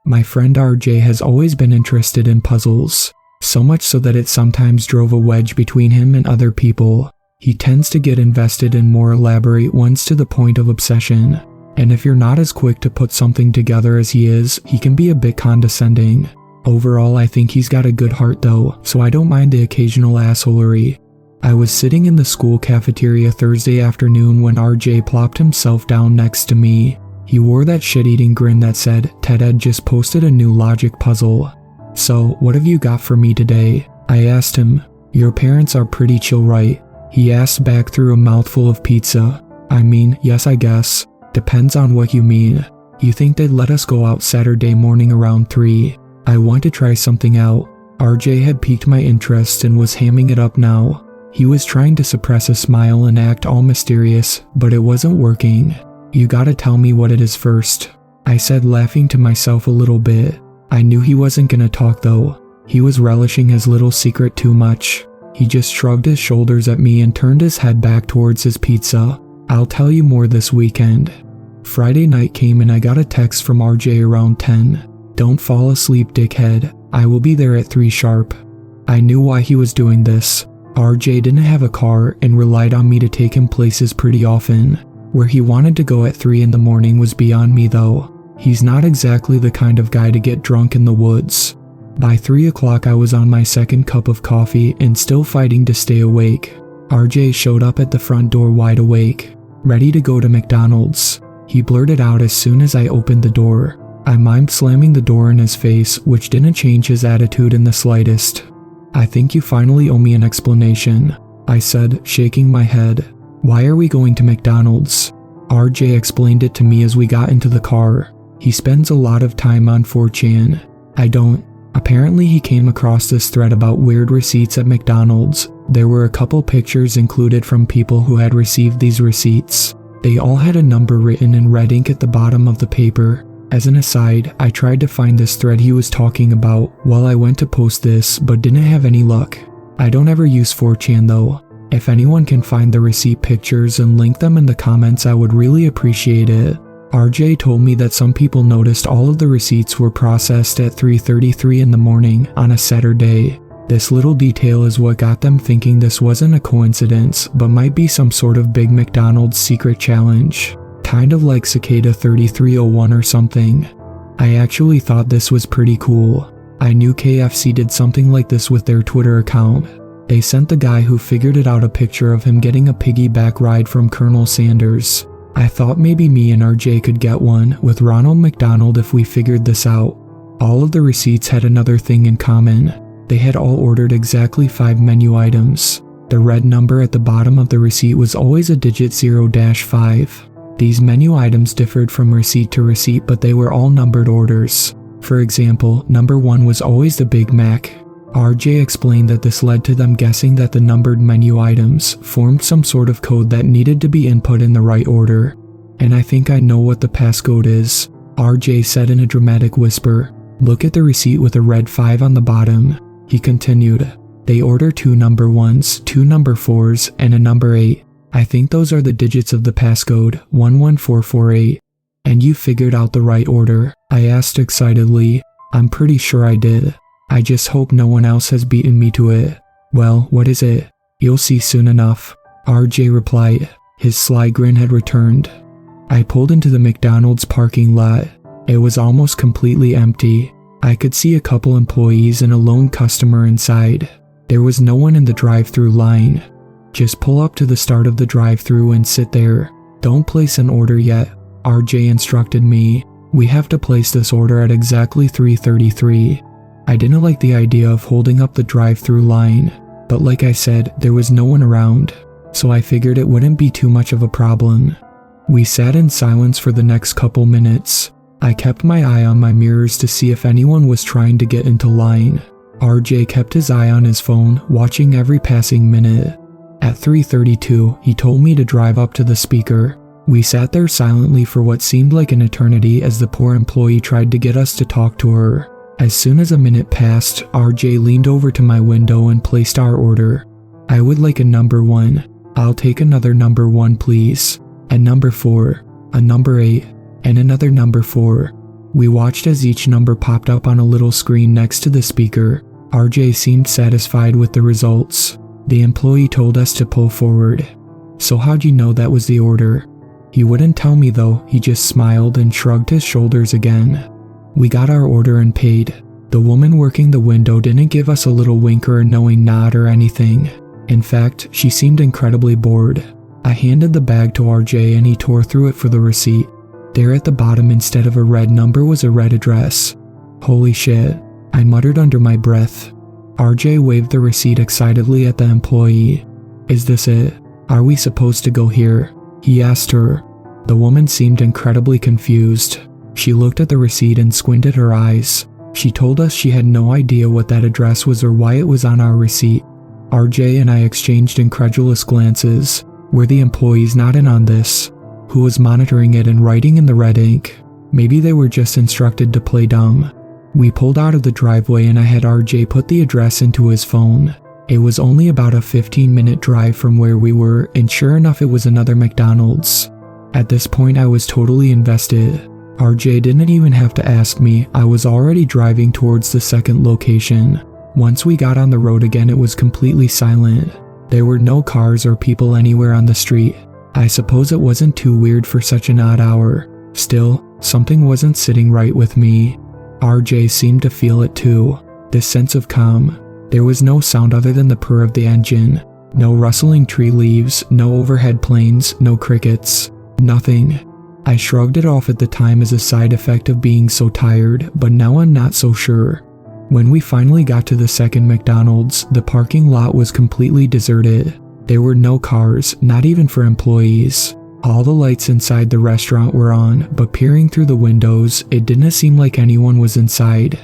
My friend RJ has always been interested in puzzles, so much so that it sometimes drove a wedge between him and other people. He tends to get invested in more elaborate ones to the point of obsession, and if you're not as quick to put something together as he is, he can be a bit condescending. Overall, I think he's got a good heart though, so I don't mind the occasional assholery. I was sitting in the school cafeteria Thursday afternoon when RJ plopped himself down next to me. He wore that shit-eating grin that said, "Ted Ed just posted a new logic puzzle. So, what have you got for me today?" I asked him. "Your parents are pretty chill, right?" He asked back through a mouthful of pizza. "I mean, yes I guess. Depends on what you mean. You think they'd let us go out Saturday morning around 3? I want to try something out." RJ had piqued my interest and was hamming it up now. He was trying to suppress a smile and act all mysterious, but it wasn't working. "You gotta tell me what it is first," I said, laughing to myself a little bit. I knew he wasn't gonna talk though. He was relishing his little secret too much. He just shrugged his shoulders at me and turned his head back towards his pizza. "I'll tell you more this weekend." Friday night came and I got a text from RJ around 10. "Don't fall asleep, dickhead. I will be there at 3 sharp." I knew why he was doing this. RJ didn't have a car and relied on me to take him places pretty often. Where he wanted to go at 3 in the morning was beyond me though. He's not exactly the kind of guy to get drunk in the woods. By 3 o'clock I was on my second cup of coffee and still fighting to stay awake. RJ showed up at the front door wide awake, ready to go to McDonald's. He blurted out as soon as I opened the door. I mimed slamming the door in his face, which didn't change his attitude in the slightest. "I think you finally owe me an explanation," I said, shaking my head. "Why are we going to McDonald's?" RJ explained it to me as we got into the car. He spends a lot of time on 4chan. I don't. Apparently he came across this thread about weird receipts at McDonald's. There were a couple pictures included from people who had received these receipts. They all had a number written in red ink at the bottom of the paper. As an aside, I tried to find this thread he was talking about while I went to post this, but didn't have any luck. I don't ever use 4chan though. If anyone can find the receipt pictures and link them in the comments, I would really appreciate it. RJ told me that some people noticed all of the receipts were processed at 3:33 in the morning on a Saturday. This little detail is what got them thinking this wasn't a coincidence, but might be some sort of big McDonald's secret challenge. Kind of like Cicada 3301 or something. I actually thought this was pretty cool. I knew KFC did something like this with their Twitter account. They sent the guy who figured it out a picture of him getting a piggyback ride from Colonel Sanders. I thought maybe me and RJ could get one with Ronald McDonald if we figured this out. All of the receipts had another thing in common. They had all ordered exactly 5 menu items. The red number at the bottom of the receipt was always a digit 0-5. These menu items differed from receipt to receipt, but they were all numbered orders. For example, number 1 was always the Big Mac. RJ explained that this led to them guessing that the numbered menu items formed some sort of code that needed to be input in the right order. "And I think I know what the passcode is," RJ said in a dramatic whisper. "Look at the receipt with a red 5 on the bottom." He continued, "They order 2 number 1s, 2 number 4s, and a number 8. I think those are the digits of the passcode, 11448. "And you figured out the right order?" I asked excitedly. "I'm pretty sure I did. I just hope no one else has beaten me to it." "Well, what is it?" "You'll see soon enough," RJ replied. His sly grin had returned. I pulled into the McDonald's parking lot. It was almost completely empty. I could see a couple employees and a lone customer inside. There was no one in the drive-thru line. "Just pull up to the start of the drive-thru and sit there. Don't place an order yet," RJ instructed me. "We have to place this order at exactly 3:33. I didn't like the idea of holding up the drive-thru line, but like I said, there was no one around, so I figured it wouldn't be too much of a problem. We sat in silence for the next couple minutes. I kept my eye on my mirrors to see if anyone was trying to get into line. RJ kept his eye on his phone, watching every passing minute. At 3:32, he told me to drive up to the speaker. We sat there silently for what seemed like an eternity as the poor employee tried to get us to talk to her. As soon as a minute passed, RJ leaned over to my window and placed our order. "I would like a number 1. I'll take another number 1 please. A number 4, a number 8, and another number 4. We watched as each number popped up on a little screen next to the speaker. RJ seemed satisfied with the results. The employee told us to pull forward. So how'd you know that was the order? He wouldn't tell me though, he just smiled and shrugged his shoulders again. We got our order and paid. The woman working the window didn't give us a little wink or a knowing nod or anything. In fact, she seemed incredibly bored. I handed the bag to RJ and he tore through it for the receipt. There at the bottom instead of a red number was a red address. Holy shit, I muttered under my breath. RJ waved the receipt excitedly at the employee. Is this it? Are we supposed to go here? He asked her. The woman seemed incredibly confused. She looked at the receipt and squinted her eyes. She told us she had no idea what that address was or why it was on our receipt. RJ and I exchanged incredulous glances. Were the employees not in on this? Who was monitoring it and writing in the red ink? Maybe they were just instructed to play dumb. We pulled out of the driveway and I had RJ put the address into his phone. It was only about a 15-minute drive from where we were, and sure enough it was another McDonald's. At this point I was totally invested. RJ didn't even have to ask me, I was already driving towards the second location. Once we got on the road again it was completely silent. There were no cars or people anywhere on the street. I suppose it wasn't too weird for such an odd hour. Still, something wasn't sitting right with me. RJ seemed to feel it too. This sense of calm. There was no sound other than the purr of the engine. No rustling tree leaves, no overhead planes, no crickets. Nothing. I shrugged it off at the time as a side effect of being so tired, but now I'm not so sure. When we finally got to the second McDonald's, the parking lot was completely deserted. There were no cars, not even for employees. All the lights inside the restaurant were on, but peering through the windows, it didn't seem like anyone was inside.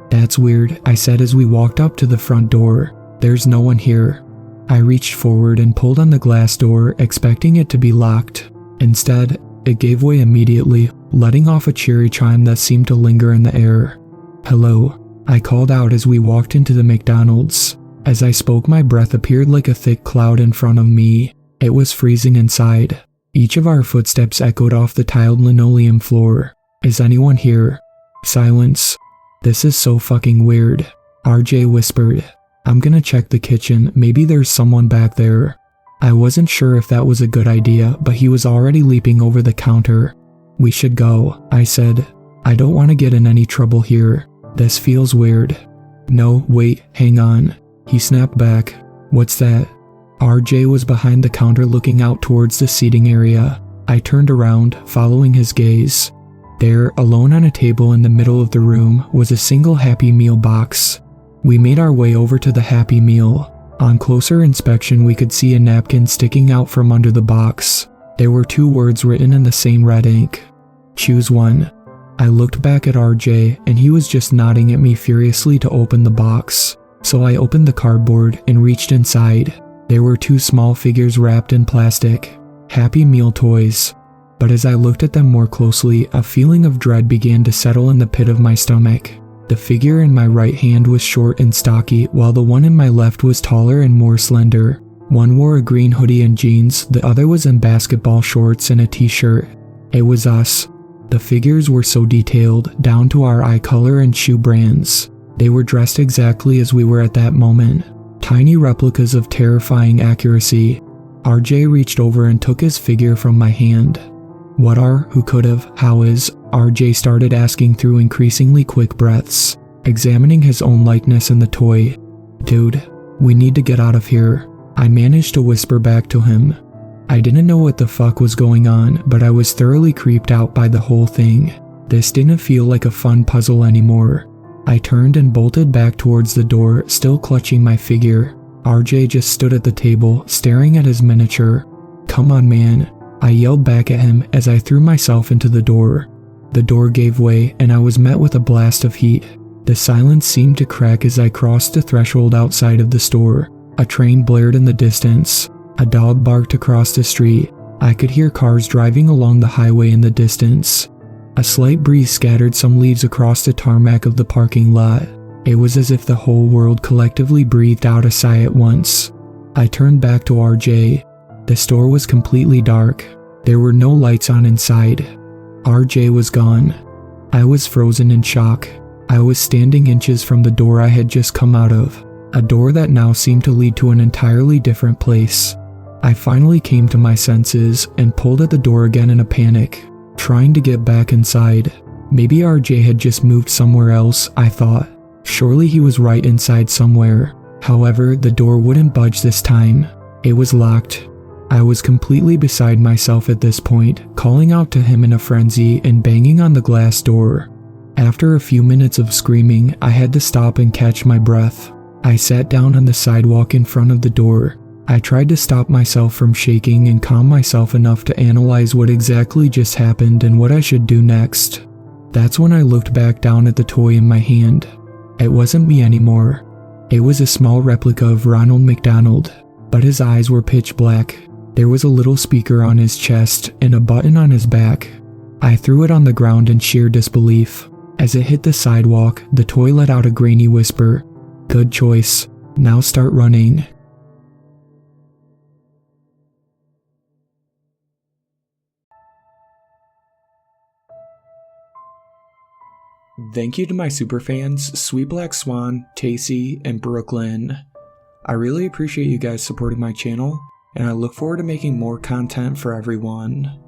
That's weird, I said as we walked up to the front door. There's no one here. I reached forward and pulled on the glass door, expecting it to be locked. Instead, it gave way immediately, letting off a cheery chime that seemed to linger in the air. Hello, I called out as we walked into the McDonald's. As I spoke, my breath appeared like a thick cloud in front of me. It was freezing inside. Each of our footsteps echoed off the tiled linoleum floor. Is anyone here? Silence. This is so fucking weird. RJ whispered. I'm gonna check the kitchen, maybe there's someone back there. I wasn't sure if that was a good idea, but he was already leaping over the counter. We should go, I said. I don't want to get in any trouble here. This feels weird. No, wait, hang on. He snapped back. What's that? RJ was behind the counter looking out towards the seating area. I turned around, following his gaze. There, alone on a table in the middle of the room, was a single Happy Meal box. We made our way over to the Happy Meal. On closer inspection, we could see a napkin sticking out from under the box. There were 2 words written in the same red ink. Choose one. I looked back at RJ, and he was just nodding at me furiously to open the box. So I opened the cardboard and reached inside. There were 2 small figures wrapped in plastic. Happy Meal toys. But as I looked at them more closely, a feeling of dread began to settle in the pit of my stomach. The figure in my right hand was short and stocky, while the one in my left was taller and more slender. One wore a green hoodie and jeans, the other was in basketball shorts and a t-shirt. It was us. The figures were so detailed, down to our eye color and shoe brands. They were dressed exactly as we were at that moment. Tiny replicas of terrifying accuracy. RJ reached over and took his figure from my hand. What are, who could've, how is, RJ started asking through increasingly quick breaths, examining his own likeness in the toy. Dude, we need to get out of here. I managed to whisper back to him. I didn't know what the fuck was going on, but I was thoroughly creeped out by the whole thing. This didn't feel like a fun puzzle anymore. I turned and bolted back towards the door, still clutching my figure. RJ just stood at the table, staring at his miniature. Come on, man. I yelled back at him as I threw myself into the door. The door gave way, and I was met with a blast of heat. The silence seemed to crack as I crossed the threshold outside of the store. A train blared in the distance. A dog barked across the street. I could hear cars driving along the highway in the distance. A slight breeze scattered some leaves across the tarmac of the parking lot. It was as if the whole world collectively breathed out a sigh at once. I turned back to RJ. The store was completely dark. There were no lights on inside. RJ was gone. I was frozen in shock. I was standing inches from the door I had just come out of, a door that now seemed to lead to an entirely different place. I finally came to my senses and pulled at the door again in a panic, trying to get back inside. Maybe RJ had just moved somewhere else, I thought. Surely he was right inside somewhere. However, the door wouldn't budge this time. It was locked. I was completely beside myself at this point, calling out to him in a frenzy and banging on the glass door. After a few minutes of screaming, I had to stop and catch my breath. I sat down on the sidewalk in front of the door. I tried to stop myself from shaking and calm myself enough to analyze what exactly just happened and what I should do next. That's when I looked back down at the toy in my hand. It wasn't me anymore. It was a small replica of Ronald McDonald, but his eyes were pitch black. There was a little speaker on his chest and a button on his back. I threw it on the ground in sheer disbelief. As it hit the sidewalk, the toy let out a grainy whisper. "Good choice. Now start running." Thank you to my superfans, Sweet Black Swan, Tacy, and Brooklyn. I really appreciate you guys supporting my channel, and I look forward to making more content for everyone.